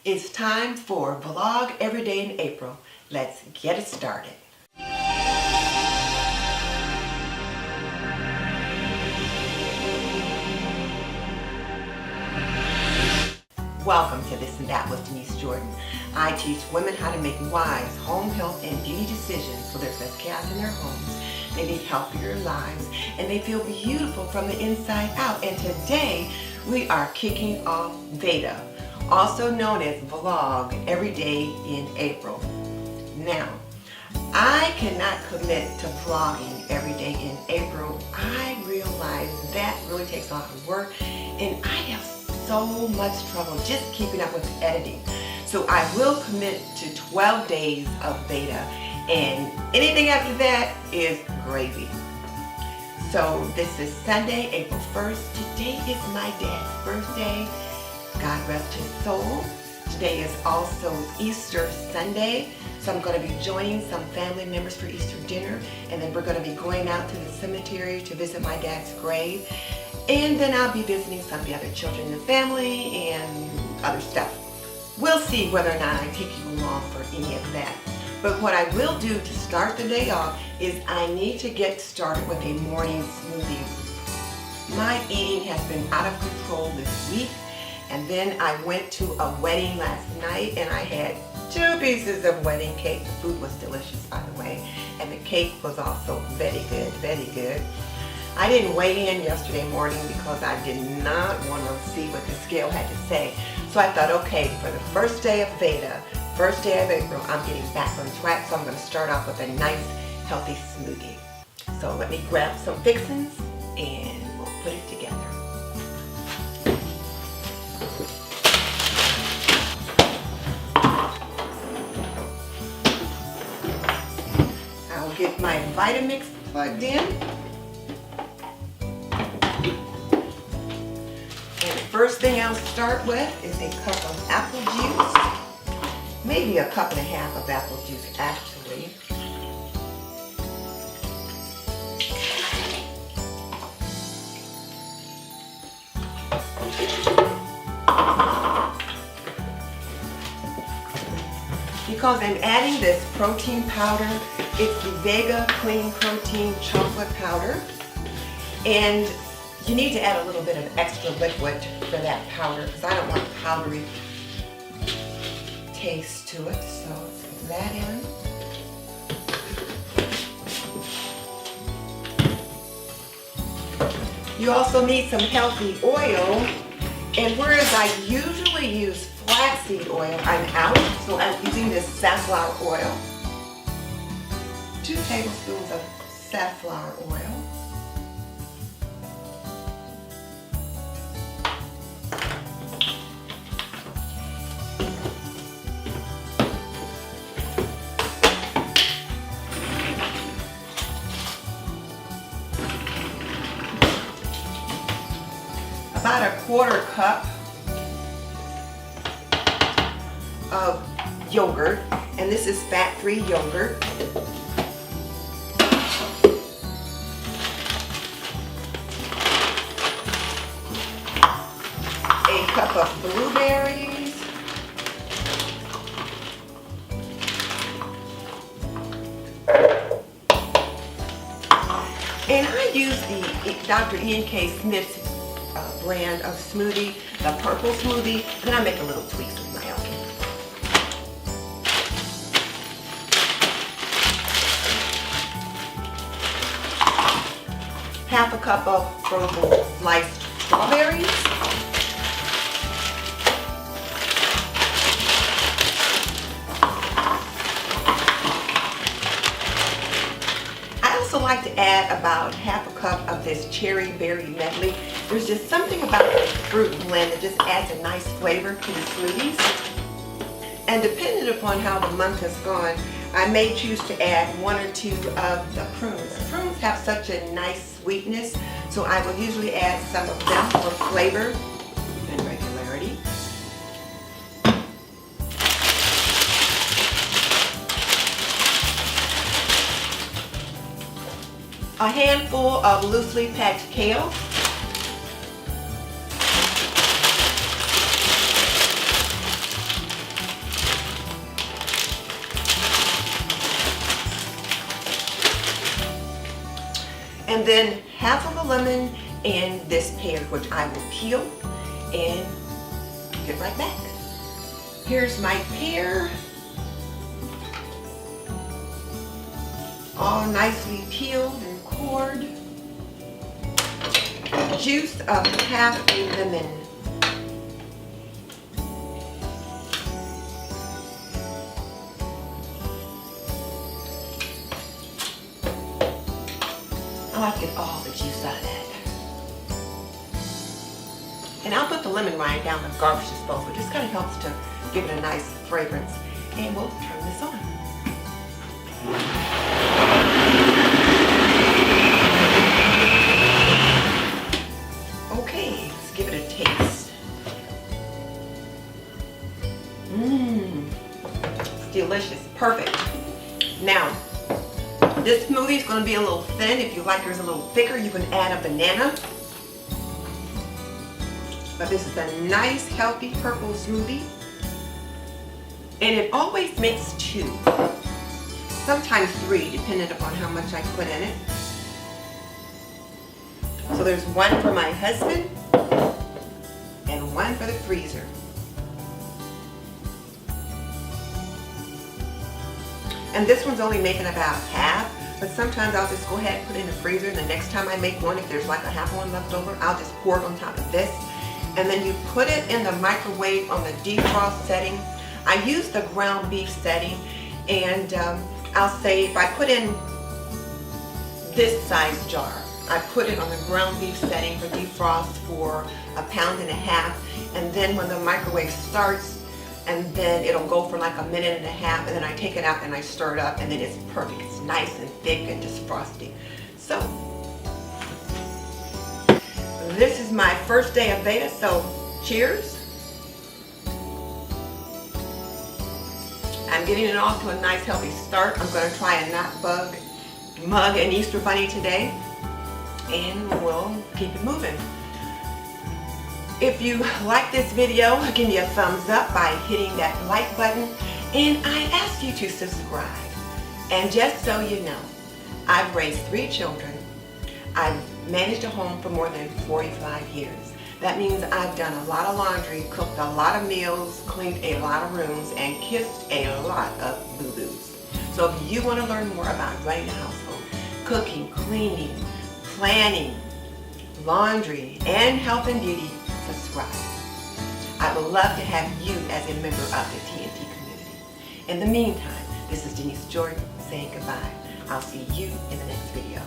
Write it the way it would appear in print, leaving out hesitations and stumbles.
It's time for Vlog Every Day in April. Let's get it started. Welcome to This and That with Denise Jordan. I teach women how to make wise home health and beauty decisions so there's less chaos in their homes, they lead healthier lives, and they feel beautiful from the inside out. And today we are kicking off Veda, also known as Vlog Every Day in April. Now, I cannot commit to vlogging every day in April. I realize that really takes a lot of work, and I have so much trouble just keeping up with editing. So I will commit to 12 days of Veda, and anything after that is gravy. So this is Sunday, April 1st. Today is my dad's birthday. God rest his soul. Today is also Easter Sunday, so I'm going to be joining some family members for Easter dinner, and then we're going to be going out to the cemetery to visit my dad's grave, and then I'll be visiting some of the other children in the family and other stuff. We'll see whether or not I take you along for any of that. But what I will do to start the day off is I need to get started with a morning smoothie. My eating has been out of control this week. And then I went to a wedding last night and I had 2 pieces of wedding cake. The food was delicious, by the way, and the cake was also very good, very good. I didn't weigh in yesterday morning because I did not want to see what the scale had to say. So I thought, okay, for the first day of Veda, first day of April, I'm getting back on track, so I'm going to start off with a nice, healthy smoothie. So let me grab some fixings and we'll put it together. I'll get my Vitamix plugged in. And the first thing I'll start with is a cup of apple juice. Maybe a cup and a half of apple juice, actually. Because I'm adding this protein powder, it's the Veda Clean Protein Chocolate Powder, and you need to add a little bit of extra liquid for that powder because I don't want a powdery taste to it, so let's put that in. You also need some healthy oil, and whereas I usually use flaxseed oil, I'm out, so I'm using this safflower oil. 2 tablespoons of safflower oil. About a 1/4 cup of yogurt, and this is fat-free yogurt. A cup of blueberries. And I use the Dr. Ian K. Smith's brand of smoothie, the Purple Smoothie, and then I make a little tweaks with my own. Half a cup of frozen sliced strawberries. I also like to add about half a cup of this cherry berry medley. There's just something about the fruit blend that just adds a nice flavor to the smoothies. And depending upon how the month has gone, I may choose to add 1 or 2 of the prunes. Prunes have such a nice sweetness, so I will usually add some of them for flavor and regularity. A handful of loosely packed kale. And then half of a lemon and this pear, which I will peel and get right back. Here's my pear, all nicely peeled and cored. Juice of half a lemon. I like to get all the juice out of that. And I'll put the lemon rind down the garbage disposal. It just kind of helps to give it a nice fragrance. And we'll turn this on. Okay, let's give it a taste. It's delicious, perfect. Now, this smoothie is going to be a little thin. If you like yours a little thicker, you can add a banana. But this is a nice, healthy purple smoothie. And it always makes 2. Sometimes 3, depending upon how much I put in it. So there's 1 for my husband and 1 for the freezer. And this one's only making about half, but sometimes I'll just go ahead and put it in the freezer, and the next time I make one, if there's like a half one left over, I'll just pour it on top of this. And then you put it in the microwave on the defrost setting. I use the ground beef setting, and I'll say if I put in this size jar, I put it on the ground beef setting for defrost for 1.5 pounds, and then when the microwave starts, and then it'll go for like 1.5 minutes, and then I take it out and I stir it up, and then it's perfect. It's nice and thick and just frosty. So this is my first day of Veda, so cheers. I'm getting it off to a nice healthy start. I'm going to try a not bug, mug, and Easter bunny today, and we'll keep it moving. If you like this video, give me a thumbs up by hitting that like button, and I ask you to subscribe. And just so you know, I've raised 3 children. I've managed a home for more than 45 years. That means I've done a lot of laundry, cooked a lot of meals, cleaned a lot of rooms, and kissed a lot of boo-boos. So if you want to learn more about running a household, cooking, cleaning, planning, laundry, and health and beauty, subscribe. I would love to have you as a member of the TNT community. In the meantime, this is Denise Jordan saying goodbye. I'll see you in the next video.